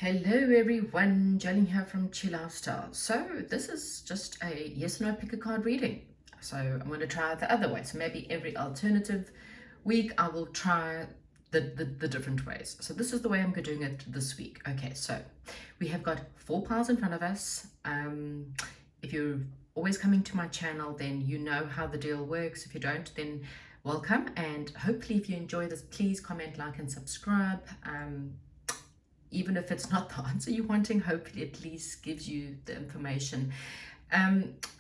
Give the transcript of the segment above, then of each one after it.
Hello everyone, Jolene here from Chill Lifestyle. So this is just a yes or no pick a card reading. So I'm going to try it the other way. So maybe every alternative week I will try the different ways. So this is the way I'm doing it this week. Okay, so we have got 4 piles in front of us. If you're always coming to my channel, then you know how the deal works. If you don't, then welcome. And hopefully if you enjoy this, please comment, like and subscribe. Even if it's not the answer you're wanting, hopefully at least gives you the information.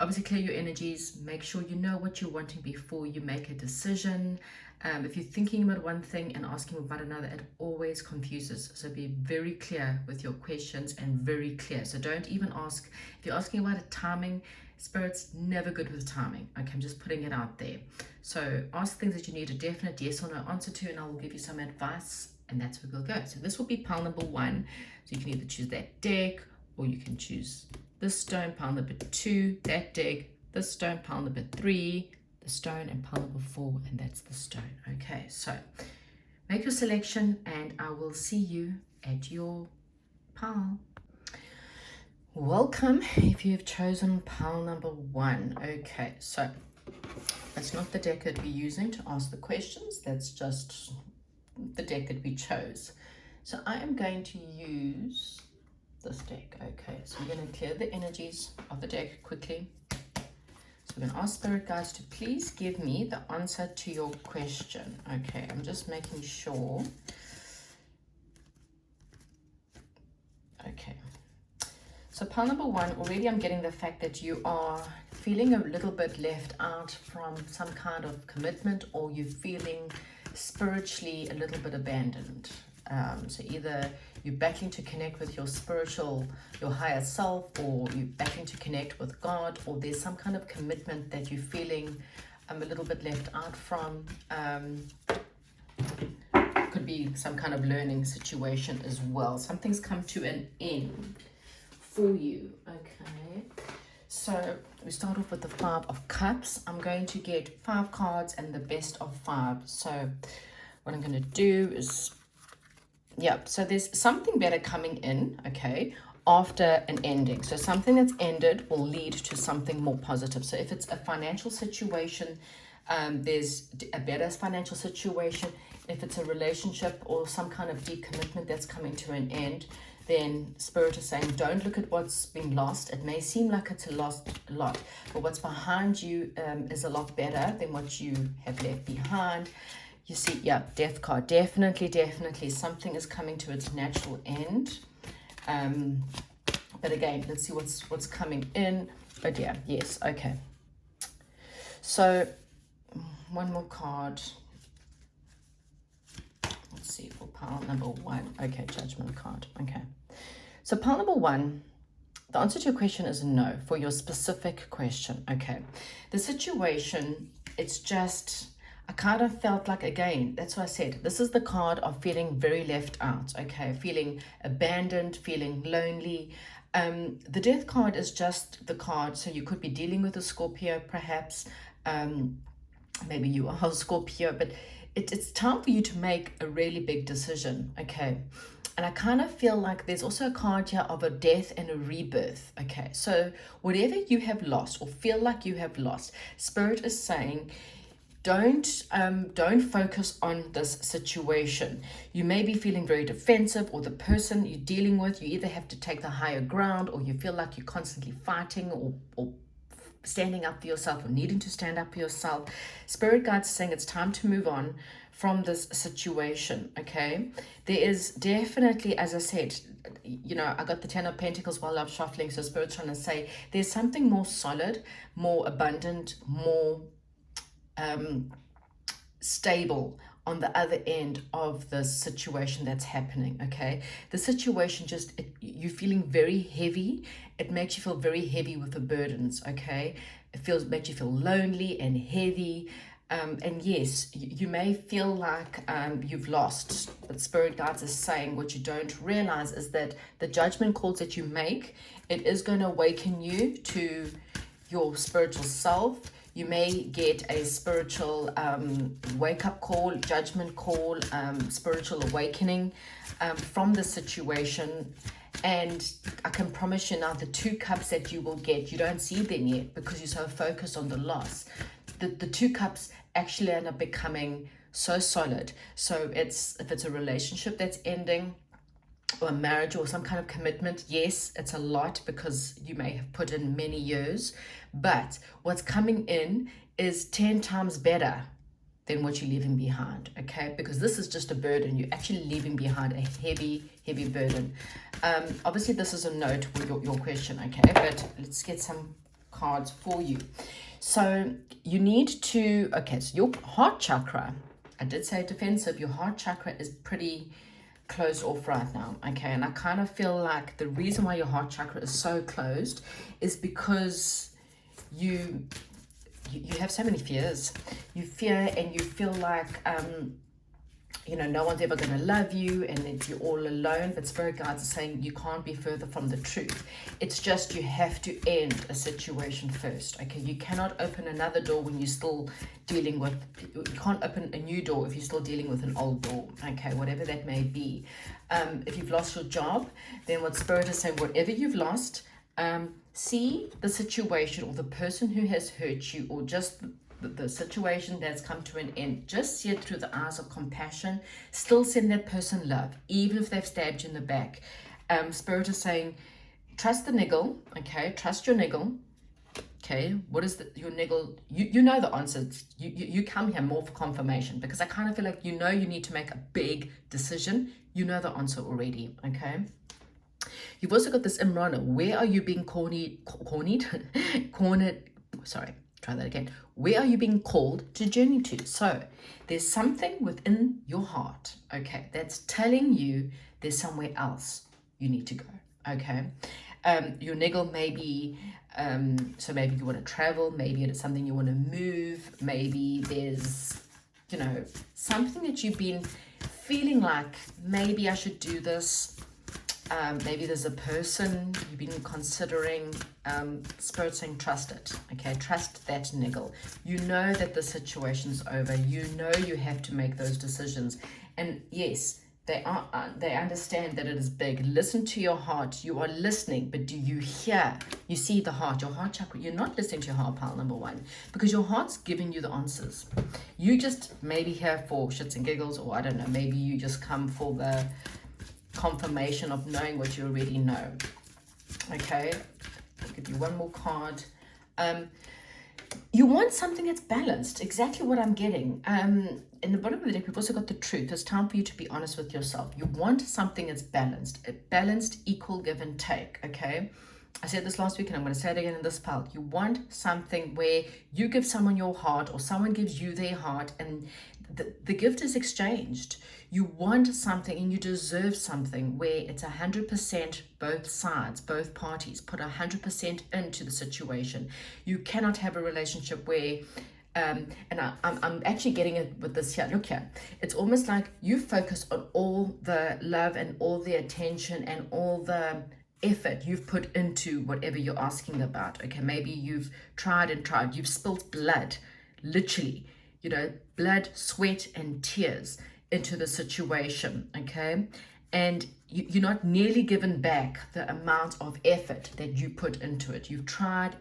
Obviously clear your energies, make sure you know what you're wanting before you make a decision. If you're thinking about one thing and asking about another, it always confuses. So be very clear with your questions and very clear. So don't even ask, if you're asking about a timing, Spirit's never good with timing. Okay, I'm just putting it out there. So ask things that you need a definite yes or no answer to, and I will give you some advice. And that's where we'll go. So this will be pile number 1. So you can either choose that deck, or you can choose this stone, pile number 2, that deck, this stone, pile number 3, the stone, and pile number 4, and that's the stone. Okay, so make your selection, and I will see you at your pile. Welcome if you've chosen pile number 1. Okay, so it's not the deck that we're using to ask the questions. That's just the deck that we chose. So I am going to use this deck. Okay, so we're going to clear the energies of the deck quickly. So we're going to ask Spirit Guides to please give me the answer to your question. Okay, I'm just making sure. Okay, so pile number 1, already I'm getting the fact that you are feeling a little bit left out from some kind of commitment, or you're feeling spiritually a little bit abandoned. So either you're battling to connect with your higher self, or you're battling to connect with God, or there's some kind of commitment that you're feeling a little bit left out from. Could be some kind of learning situation as well. Something's come to an end for you. Okay, so we start off with the 5 of Cups. I'm going to get 5 cards and the best of 5. So what I'm going to do is, so there's something better coming in, okay, after an ending. So something that's ended will lead to something more positive. So if it's a financial situation, there's a better financial situation. If it's a relationship or some kind of decommitment that's coming to an end, then Spirit is saying, don't look at what's been lost. It may seem like it's a lot, but what's behind you is a lot better than what you have left behind. You see, Death card. Definitely something is coming to its natural end. But again, let's see what's coming in. But yes, okay. So one more card. Let's see for pile number 1. Okay, Judgment card. Okay. So pile number 1, the answer to your question is no for your specific question. Okay. The situation, it's just, I kind of felt like, again, that's what I said. This is the card of feeling very left out. Okay. Feeling abandoned, feeling lonely. The Death card is just the card. So you could be dealing with a Scorpio, perhaps. Maybe you are a Scorpio, but it's time for you to make a really big decision. Okay. And I kind of feel like there's also a card here of a death and a rebirth. Okay, so whatever you have lost or feel like you have lost, Spirit is saying, don't focus on this situation. You may be feeling very defensive, or the person you're dealing with, you either have to take the higher ground, or you feel like you're constantly fighting or standing up for yourself, or needing to stand up for yourself. Spirit Guides saying it's time to move on from this situation. Okay, there is definitely, as I said, I got the 10 of Pentacles while I'm shuffling. So Spirit's trying to say there's something more solid, more abundant, more stable on the other end of the situation that's happening. Okay, the situation you're feeling very heavy. It makes you feel very heavy with the burdens. Okay, makes you feel lonely and heavy. And yes, you may feel like you've lost, but Spirit Guides is saying what you don't realize is that the judgment calls that you make, it is going to awaken you to your spiritual self. You may get a spiritual wake-up call, judgment call, spiritual awakening. from the situation. And I can promise you now, the 2 cups that you will get, you don't see them yet because you're so focused on the loss. The 2 cups actually end up becoming so solid. So if it's a relationship that's ending, or a marriage or some kind of commitment, yes, it's a lot because you may have put in many years, but what's coming in is 10 times better than what you're leaving behind, okay? Because this is just a burden. You're actually leaving behind a heavy, heavy burden. Obviously, this is a note with your question, okay? But let's get some cards for you. So you need to, okay, so your heart chakra, I did say defensive, your heart chakra is pretty closed off right now, okay? And I kind of feel like the reason why your heart chakra is so closed is because you have so many fears. You fear and you feel like no one's ever going to love you, and that you're all alone. But spirit guides are saying you can't be further from the truth. It's just you have to end a situation first, okay? You cannot open another door when you're still dealing with, you can't open a new door if you're still dealing with an old door, okay? Whatever that may be. If you've lost your job, then what spirit is saying, whatever you've lost, see the situation or the person who has hurt you, or just the situation that's come to an end, just see it through the eyes of compassion. Still send that person love, even if they've stabbed you in the back. Spirit is saying, trust the niggle, okay? Trust your niggle, okay? What is your niggle? You know the answers. You come here more for confirmation, because I kind of feel like you need to make a big decision. You know the answer already, okay? You've also got this Imrana. Where are you being cornered? Sorry, try that again. Where are you being called to journey to? So there's something within your heart, okay, that's telling you there's somewhere else you need to go, okay? Your niggle may be, so maybe you want to travel, maybe it's something you want to move, maybe there's, something that you've been feeling like, maybe I should do this. Maybe there's a person you've been considering. Spirit saying trust it, okay? Trust that niggle. You know that the situation's over. You know you have to make those decisions. And yes, they understand that it is big. Listen to your heart. You are listening, but do you hear? You see the heart, your heart chakra. You're not listening to your heart, pile number 1, because your heart's giving you the answers. You just maybe here for shits and giggles, or I don't know, maybe you just come for the confirmation of knowing what you already know, okay? I'll give you one more card. You want something that's balanced, exactly what I'm getting. In the bottom of the deck, we've also got the truth. It's time for you to be honest with yourself. You want something that's balanced, a balanced, equal give and take, okay? I said this last week, and I'm going to say it again in this pile. You want something where you give someone your heart, or someone gives you their heart, and the gift is exchanged. You want something and you deserve something where it's 100% both sides, both parties put 100% into the situation. You cannot have a relationship where, and I'm actually getting it with this here. Look here. It's almost like you focus on all the love and all the attention and all the effort you've put into whatever you're asking about. Okay, maybe you've tried and tried. You've spilled blood, literally, blood, sweat, and tears into the situation, okay? And you're not nearly given back the amount of effort that you put into it. You've tried.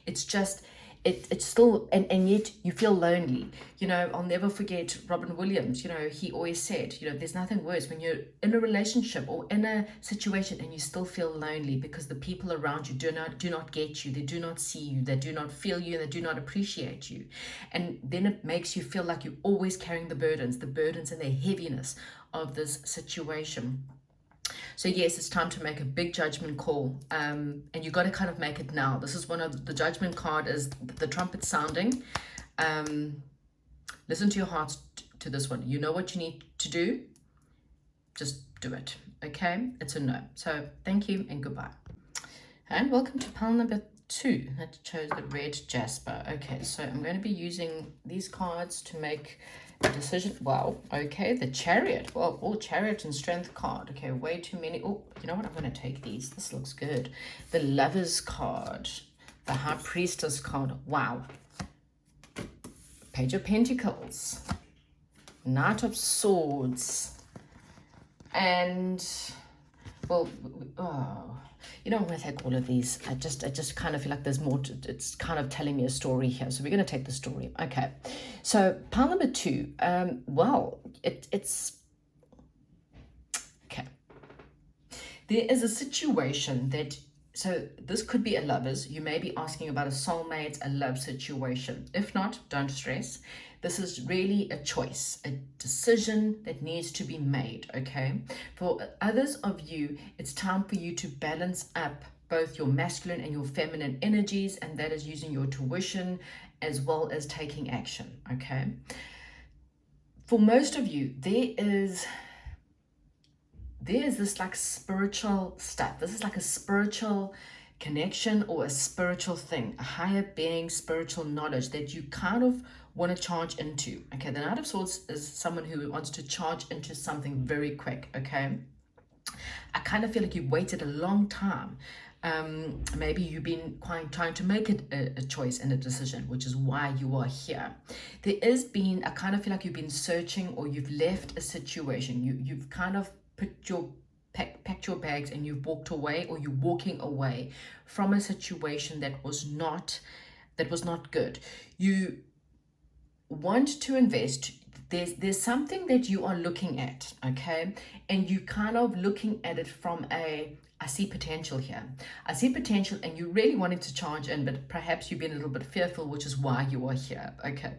It's just, it's still, and yet you feel lonely. I'll never forget Robin Williams. He always said, there's nothing worse when you're in a relationship or in a situation and you still feel lonely because the people around you do not get you, they do not see you, they do not feel you, and they do not appreciate you. And then it makes you feel like you're always carrying the burdens and the heaviness of this situation. So yes, it's time to make a big judgment call, and you got to kind of make it now. This is one of the judgment card is the trumpet sounding. Listen to your heart to this one. You know what you need to do. Just do it. Okay, it's a no. So thank you and goodbye. And welcome to pile number 2 that chose the red jasper. Okay, so I'm going to be using these cards to make a decision. Wow, okay, the chariot. Well, all chariot and strength card. Okay, way too many. Oh, you know what? I'm going to take these. This looks good. The lovers card, the high priestess card. Wow. Page of Pentacles, Knight of Swords, And, well, oh, you know, I'm going to take all of these. I just kind of feel like there's more it's kind of telling me a story here. So we're going to take the story. Okay. So pile number 2, well, it's, okay. There is a situation that, so this could be a lover's. You may be asking about a soulmate, a love situation. If not, don't stress. This is really a choice, a decision that needs to be made, okay? For others of you, it's time for you to balance up both your masculine and your feminine energies, and that is using your tuition as well as taking action, okay? For most of you, there's this like spiritual stuff. This is like a spiritual connection or a spiritual thing, a higher being, spiritual knowledge that you kind of want to charge into. Okay, the Knight of Swords is someone who wants to charge into something very quick. Okay, I kind of feel like you've waited a long time. Maybe you've been trying to make a choice and a decision, which is why you are here. There has been, I kind of feel like you've been searching, or you've left a situation. You've kind of packed your bags and you've walked away, or you're walking away from a situation that was not good. You want to invest. There's something that you are looking at, okay, and you kind of looking at it from I see potential here. I see potential, and you really wanted to charge in, but perhaps you've been a little bit fearful, which is why you are here. Okay.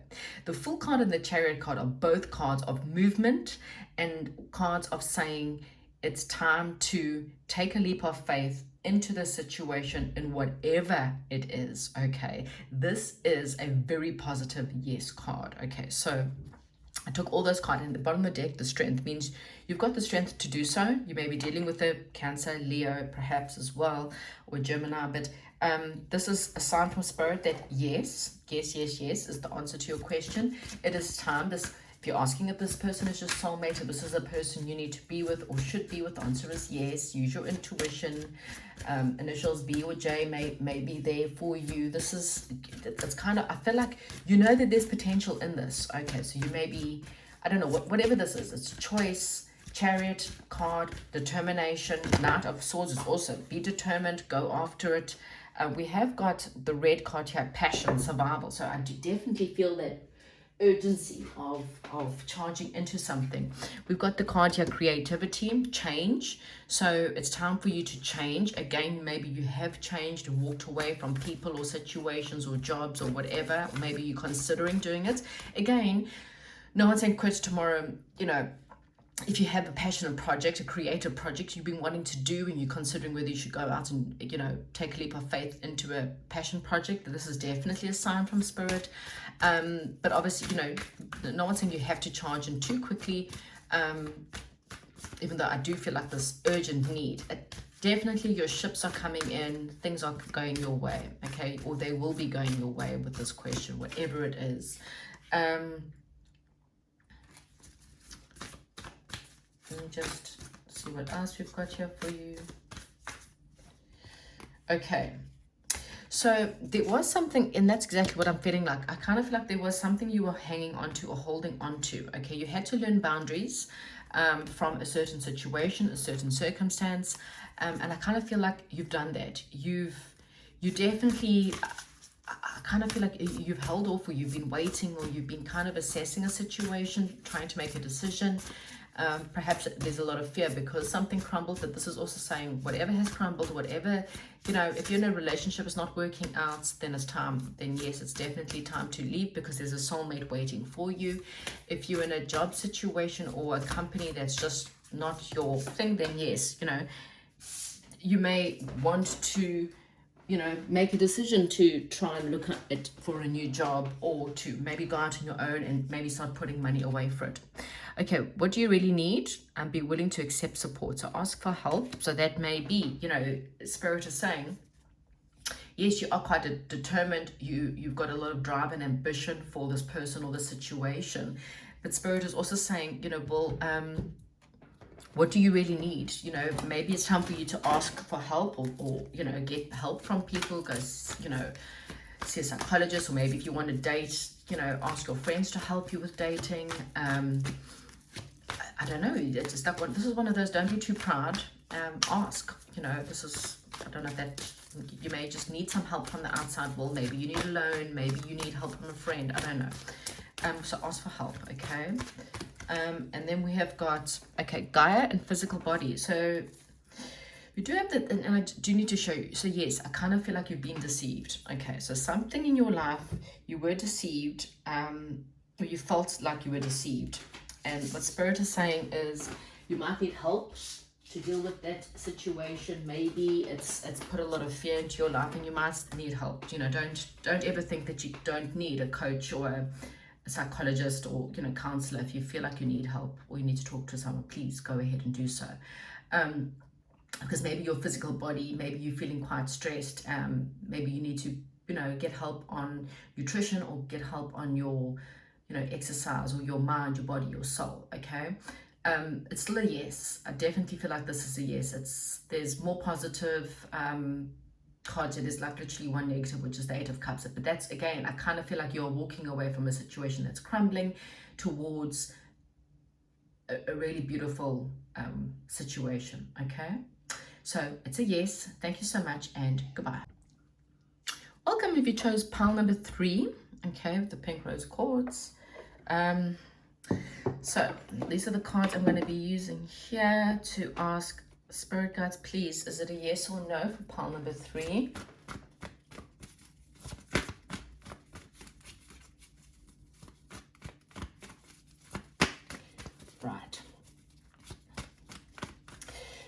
The Fool card and the Chariot card are both cards of movement and cards of saying it's time to take a leap of faith into the situation in whatever it is. Okay. This is a very positive yes card. Okay. So I took all those cards in the bottom of the deck. The Strength means you've got the strength to do so. You may be dealing with a Cancer, Leo, perhaps as well, or Gemini, but this is a sign from Spirit that yes is the answer to your question. It is time. If you're asking if this person is your soulmate, or this is a person you need to be with or should be with, the answer is yes. Use your intuition. Initials B or J may be there for you. It's kind of, I feel like you know that there's potential in this. Okay, so you may be, I don't know, whatever this is. It's choice, Chariot card, determination. Knight of Swords is also be determined, go after it. We have got the red card here, passion, survival. So I do definitely feel that urgency of charging into something. We've got the card here, creativity, change. So it's time for you to change. Again, maybe you have changed and walked away from people or situations or jobs or whatever. Or maybe you're considering doing it. Again, no one's saying quit tomorrow. You know, if you have a passionate project, a creative project you've been wanting to do, and you're considering whether you should go out and, you know, take a leap of faith into a passion project, this is definitely a sign from Spirit. But obviously, you know, no one's saying you have to charge in too quickly, even though I do feel like this urgent need. Definitely your ships are coming in, things are going your way, okay, or they will be going your way with this question, whatever it is. Let me just see what else we've got here for you. Okay, so there was something, and that's exactly what I'm feeling like. I kind of feel like there was something you were hanging on to or holding on to. Okay, you had to learn boundaries from a certain situation, a certain circumstance, and I kind of feel like you've done that. You definitely, I kind of feel like you've held off, or you've been waiting, or you've been kind of assessing a situation, trying to make a decision. Perhaps there's a lot of fear because something crumbled, but this is also saying whatever has crumbled, whatever, you know, if you're in a relationship it's not working out, then it's time, then yes, it's definitely time to leave, because there's a soulmate waiting for you. If you're in a job situation or a company that's just not your thing, then yes, you know, you may want to, you know, make a decision to try and look at it for a new job, or to maybe go out on your own and maybe start putting money away for it. Okay, what do you really need? And be willing to accept support. So ask for help. So that may be, you know, Spirit is saying, yes, you are quite determined. You've got a lot of drive and ambition for this person or the situation. But Spirit is also saying, you know, well, what do you really need? You know, maybe it's time for you to ask for help, or you know, get help from people. Go, you know, see a psychologist, or maybe if you want to date, you know, ask your friends to help you with dating. I don't know, it's just like, this is one of those, don't be too proud, ask, you know, this is, I don't know, that you may just need some help from the outside world, maybe you need a loan, maybe you need help from a friend, I don't know, so ask for help, okay, and then we have got, okay, Gaia and physical body, so we do have that, and I do need to show you, so yes, I kind of feel like you've been deceived, okay, so something in your life, you were deceived, or you felt like you were deceived, and what Spirit is saying is you might need help to deal with that situation. Maybe it's put a lot of fear into your life and you might need help. You know, don't ever think that you don't need a coach or a psychologist or, you know, counselor. If you feel like you need help or you need to talk to someone, please go ahead and do so. Because maybe your physical body, maybe you're feeling quite stressed, maybe you need to, you know, get help on nutrition or get help on your, you know, exercise, or your mind, your body, your soul, okay? It's still a yes. I definitely feel like this is a yes. There's more positive cards. There's like literally one negative, which is the Eight of Cups. But that's, again, I kind of feel like you're walking away from a situation that's crumbling towards a really beautiful situation, okay? So it's a yes. Thank you so much and goodbye. Welcome if you chose pile number 3, okay, with the pink rose quartz. So these are the cards I'm going to be using here to ask Spirit guides, please, is it a yes or no for pile number 3? Right.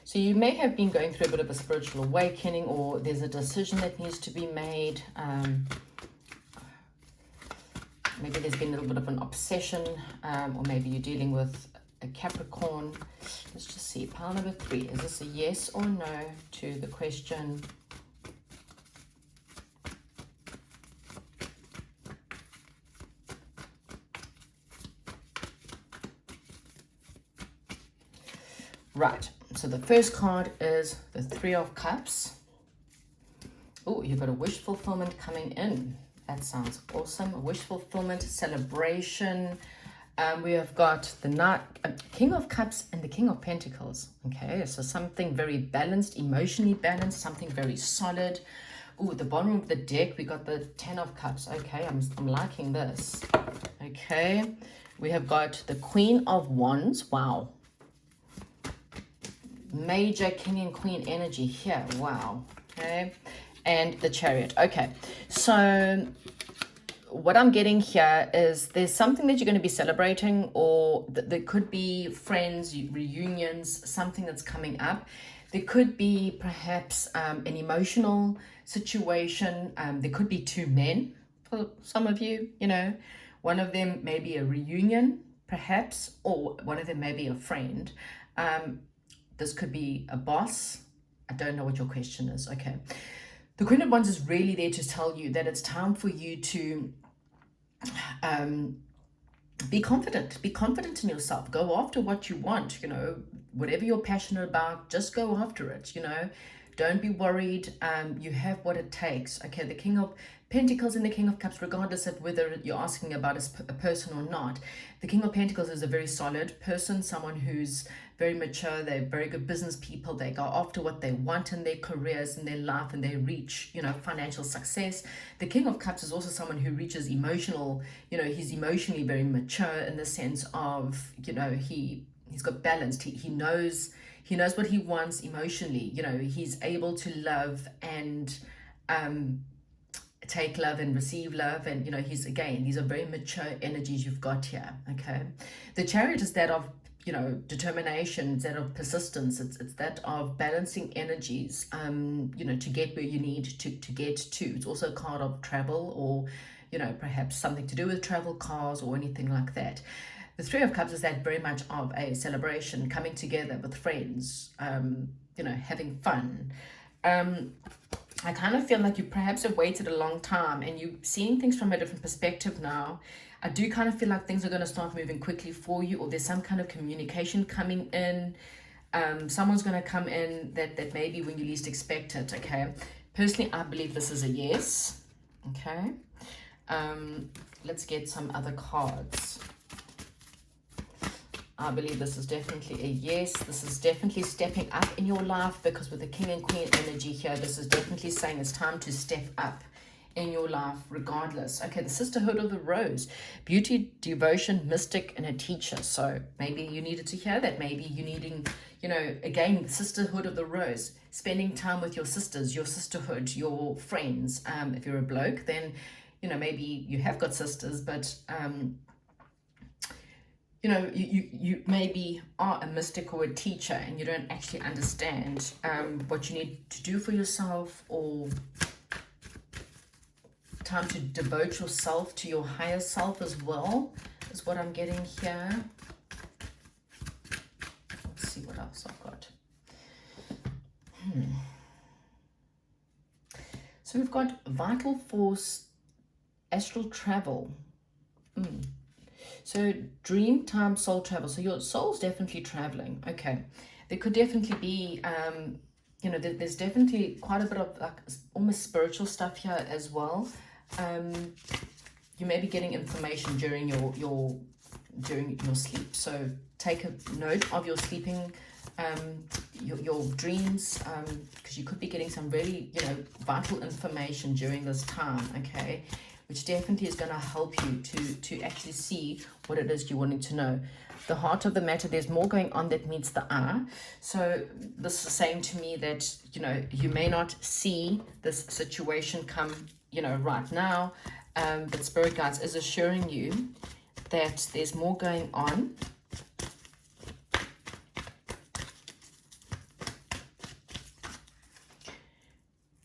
So you may have been going through a bit of a spiritual awakening, or there's a decision that needs to be made. Maybe there's been a little bit of an obsession, or maybe you're dealing with a Capricorn. Let's just see. Pile number 3. Is this a yes or no to the question? Right. So the first card is the 3 of Cups. Oh, you've got a wish fulfillment coming in. That sounds awesome. A wish fulfillment, celebration. We have got the King of Cups and the King of Pentacles. Okay, so something very balanced, emotionally balanced, something very solid. Oh, at the bottom of the deck, we got the 10 of Cups. Okay, I'm liking this. Okay, we have got the Queen of Wands. Wow. Major King and Queen energy here. Wow. Okay. And the Chariot. Okay, so what I'm getting here is there's something that you're going to be celebrating, or there could be friends, reunions, something that's coming up. There could be perhaps an emotional situation. There could be 2 men for some of you, you know. One of them may be a reunion, perhaps, or one of them may be a friend. This could be a boss. I don't know what your question is. Okay. The Queen of Wands is really there to tell you that it's time for you to be confident. Be confident in yourself. Go after what you want, you know, whatever you're passionate about, just go after it, you know. Don't be worried. You have what it takes. Okay, the King of Pentacles and the King of Cups, regardless of whether you're asking about a person or not, the King of Pentacles is a very solid person, someone who's very mature. They're very good business people. They go after what they want in their careers, in their life, and they reach, you know, financial success. The King of Cups is also someone who reaches emotional, you know, he's emotionally very mature in the sense of, you know, he's got balance. He knows what he wants emotionally. You know, he's able to love and take love and receive love, and, you know, these are very mature energies you've got here. Okay, the Chariot is that of, you know, determination. It's that of persistence. It's that of balancing energies, you know, to get where you need to get to. It's also a card of travel, or, you know, perhaps something to do with travel, cars, or anything like that. The 3 of Cups is that very much of a celebration, coming together with friends, you know, having fun. I kind of feel like you perhaps have waited a long time and you're seeing things from a different perspective now. I do kind of feel like things are going to start moving quickly for you, or there's some kind of communication coming in. Someone's going to come in that maybe when you least expect it. Okay, personally, I believe this is a yes. Okay, let's get some other cards. I believe this is definitely a yes. This is definitely stepping up in your life, because with the King and Queen energy here, this is definitely saying it's time to step up in your life regardless. Okay, the Sisterhood of the Rose, beauty, devotion, mystic, and a teacher. So maybe you needed to hear that. Maybe you needing, you know, again, the Sisterhood of the Rose, spending time with your sisters, your sisterhood, your friends. If you're a bloke, then, you know, maybe you have got sisters, but you know, you maybe are a mystic or a teacher, and you don't actually understand what you need to do for yourself, or time to devote yourself to your higher self as well, is what I'm getting here. Let's see what else I've got. So we've got vital force, astral travel. So dream time, soul travel. So your soul's definitely traveling. Okay, there could definitely be you know, there's definitely quite a bit of like almost spiritual stuff here as well. You may be getting information during your sleep, so take a note of your sleeping, your dreams, because you could be getting some really, you know, vital information during this time. Okay, which definitely is going to help you to actually see what it is you're wanting to know. The heart of the matter, there's more going on that meets the eye. So this is saying to me that, you know, you may not see this situation come, you know, right now, but Spirit Guides is assuring you that there's more going on.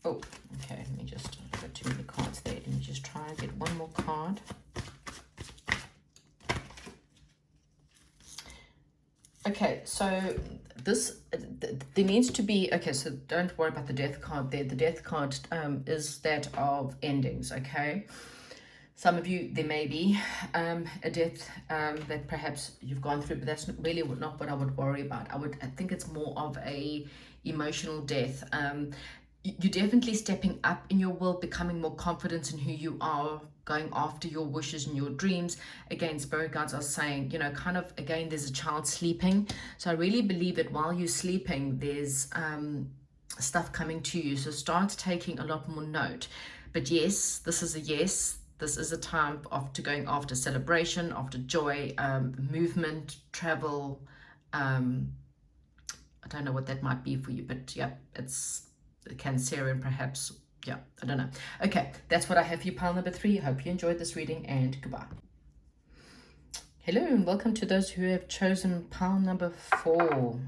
Oh, okay, let me just, I've got too many cards there. Let me just try and get one more card. Okay, so this, there needs to be, okay, so don't worry about the death card there. The death card is that of endings, okay? Some of you, there may be a death that perhaps you've gone through, but that's really not what I would worry about. I think it's more of a emotional death. You're definitely stepping up in your will, becoming more confident in who you are, going after your wishes and your dreams. Again, Spirit Guides are saying, you know, kind of, again, there's a child sleeping. So I really believe that while you're sleeping, there's stuff coming to you. So start taking a lot more note. But yes, this is a yes. This is a time to going after celebration, after joy, movement, travel. I don't know what that might be for you, but yeah, it's Cancerian perhaps. Yeah, I don't know. Okay, that's what I have for you, pile number 3. I hope you enjoyed this reading, and goodbye. Hello and welcome to those who have chosen pile number 4.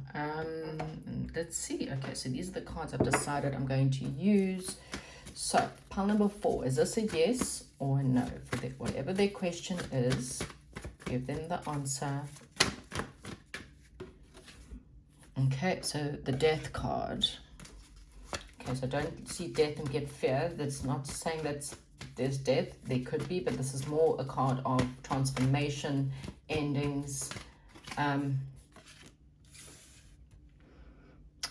Let's see. Okay, so these are the cards I've decided I'm going to use. So pile number 4, is this a yes or a no? For whatever their question is, give them the answer. Okay, so the death card. Okay, so don't see death and get fear. That's not saying that there's death. There could be, but this is more a card of transformation, endings.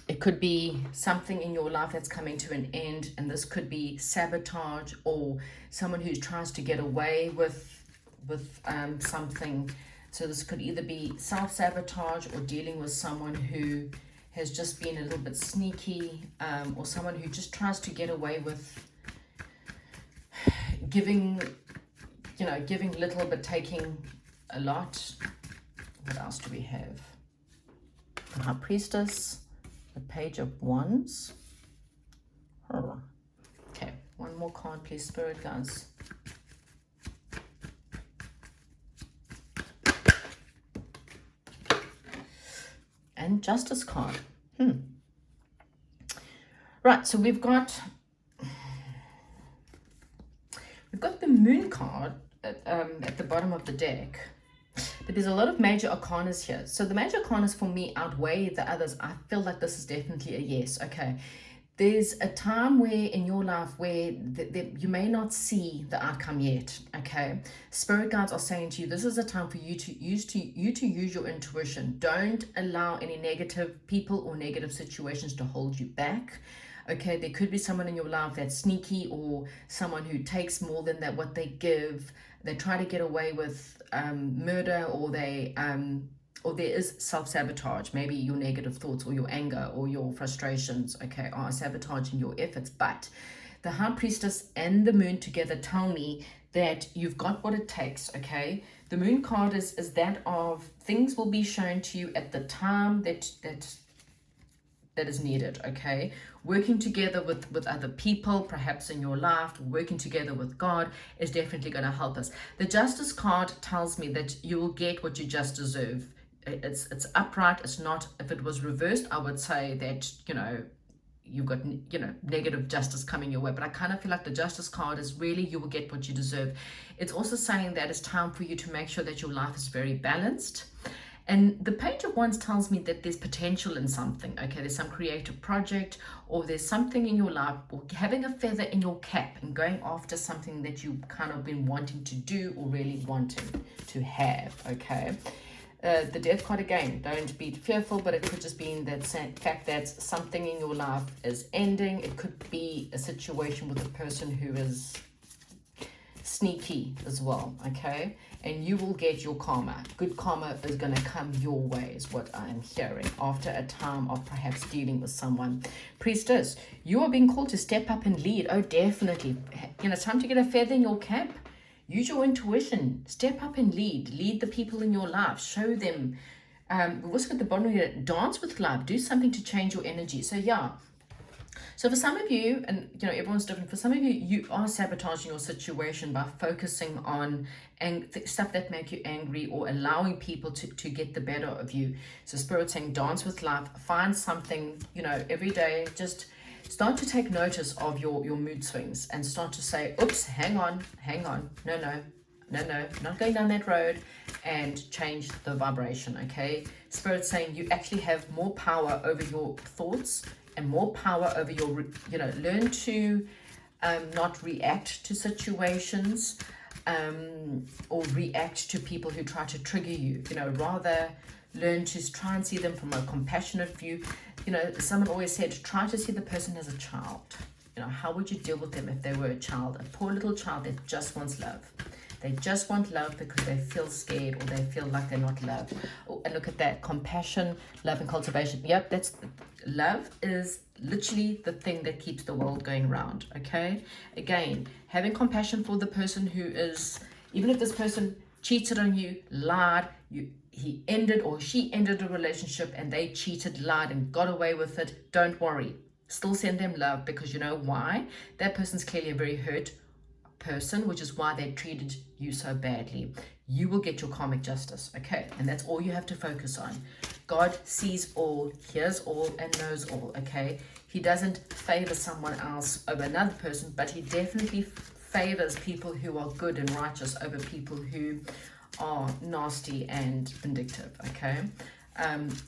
It could be something in your life that's coming to an end, and this could be sabotage or someone who tries to get away with something. So this could either be self-sabotage or dealing with someone who has just been a little bit sneaky, or someone who just tries to get away with giving, you know, giving little but taking a lot. What else do we have? The High Priestess, the Page of Wands. Okay, one more card, please, Spirit Guides. And Justice card. Right, so we've got the Moon card at the bottom of the deck, but there's a lot of major arcanas here. So the major arcanas for me outweigh the others. I feel like this is definitely a yes. Okay, there's a time where in your life where you may not see the outcome yet. Okay, Spirit Guides are saying to you, this is a time for you to use your intuition. Don't allow any negative people or negative situations to hold you back. Okay, there could be someone in your life that's sneaky, or someone who takes more than what they give. They try to get away with murder, or they or there is self-sabotage. Maybe your negative thoughts or your anger or your frustrations, okay, are sabotaging your efforts. But the High Priestess and the Moon together tell me that you've got what it takes, okay? The Moon card is that of things will be shown to you at the time that is needed, okay? Working together with other people, perhaps in your life, working together with God is definitely going to help us. The Justice card tells me that you will get what you just deserve. It's upright. It's not, if it was reversed, I would say that, you've got, negative justice coming your way. But I kind of feel like the Justice card is really, you will get what you deserve. It's also saying that it's time for you to make sure that your life is very balanced. And the Page of Wands tells me that there's potential in something, okay? There's some creative project, or there's something in your life, or having a feather in your cap and going after something that you've kind of been wanting to do or really wanting to have, okay? The Death card again, don't be fearful, but it could just be in that fact that something in your life is ending. It could be a situation with a person who is sneaky as well, okay? And you will get your karma. Good karma is going to come your way, is what I'm hearing, after a time of perhaps dealing with someone. Priestess, you are being called to step up and lead. Oh, definitely. It's time to get a feather in your cap. Use your intuition. Step up and lead. Lead the people in your life. Show them. We've also got the bottom here. Dance with love. Do something to change your energy. So, yeah. So for some of you, and everyone's different, for some of you, you are sabotaging your situation by focusing on stuff that make you angry, or allowing people to get the better of you. So Spirit saying, dance with love. Find something, every day. Just start to take notice of your mood swings, and start to say, oops, hang on, no, not going down that road, and change the vibration, okay? Spirit saying you actually have more power over your thoughts and more power over your, learn to not react to situations or react to people who try to trigger you, rather learn to try and see them from a compassionate view. Someone always said, try to see the person as a child. How would you deal with them if they were a child, a poor little child that just wants love? They just want love because they feel scared, or they feel like they're not loved. Oh, and look at that, compassion, love, and cultivation. Yep, love is literally the thing that keeps the world going round, okay? Again, having compassion for the person who is, even if this person cheated on you, lied, he ended or she ended a relationship and they cheated, lied, and got away with it, don't worry. Still send them love, because you know why? That person's clearly a very hurt person, which is why they treated you so badly. You will get your karmic justice, okay? And that's all you have to focus on. God sees all, hears all, and knows all, okay? He doesn't favor someone else over another person, but he definitely favors people who are good and righteous over people who are nasty and vindictive, okay?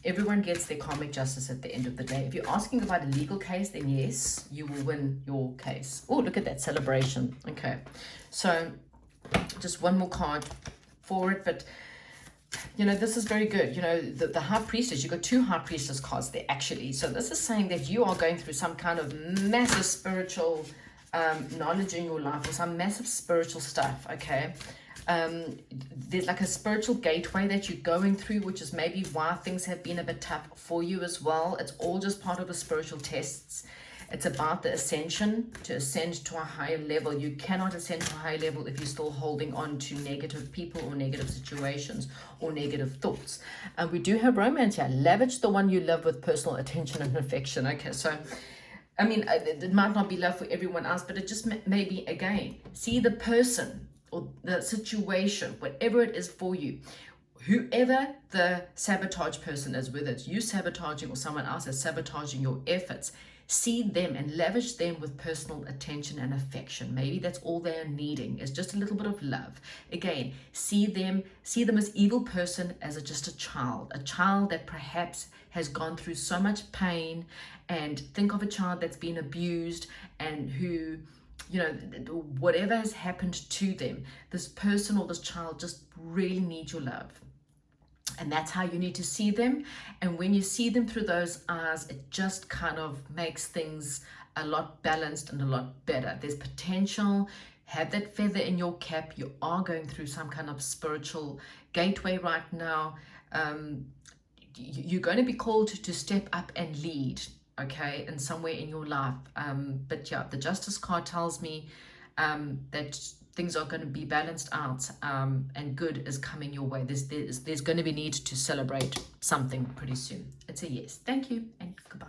Everyone gets their karmic justice at the end of the day. If you're asking about a legal case, then yes, you will win your case. Oh, look at that celebration. Okay, so just one more card for it, but this is very good. The High Priestess, you got two High Priestess cards there actually. So this is saying that you are going through some kind of massive spiritual knowledge in your life, or some massive spiritual stuff, okay? There's like a spiritual gateway that you're going through, which is maybe why things have been a bit tough for you as well. It's all just part of the spiritual tests. It's about the ascension, to ascend to a higher level. You cannot ascend to a higher level if you're still holding on to negative people or negative situations or negative thoughts. And we do have romance here. Lavish the one you love with personal attention and affection. Okay, so it might not be love for everyone else, but it just maybe, again, see the person or the situation, whatever it is for you, whoever the sabotage person is, whether it's you sabotaging or someone else is sabotaging your efforts, see them and lavish them with personal attention and affection. Maybe that's all they're needing, is just a little bit of love. Again, see them as evil person as just a child that perhaps has gone through so much pain, and think of a child that's been abused and who, whatever has happened to them, this person or this child just really needs your love. And that's how you need to see them. And when you see them through those eyes, it just kind of makes things a lot balanced and a lot better. There's potential. Have that feather in your cap. You are going through some kind of spiritual gateway right now. You're going to be called to step up and lead, okay, in somewhere in your life. But yeah, the Justice card tells me that things are going to be balanced out, and good is coming your way. There's going to be need to celebrate something pretty soon. It's a yes. Thank you, and goodbye.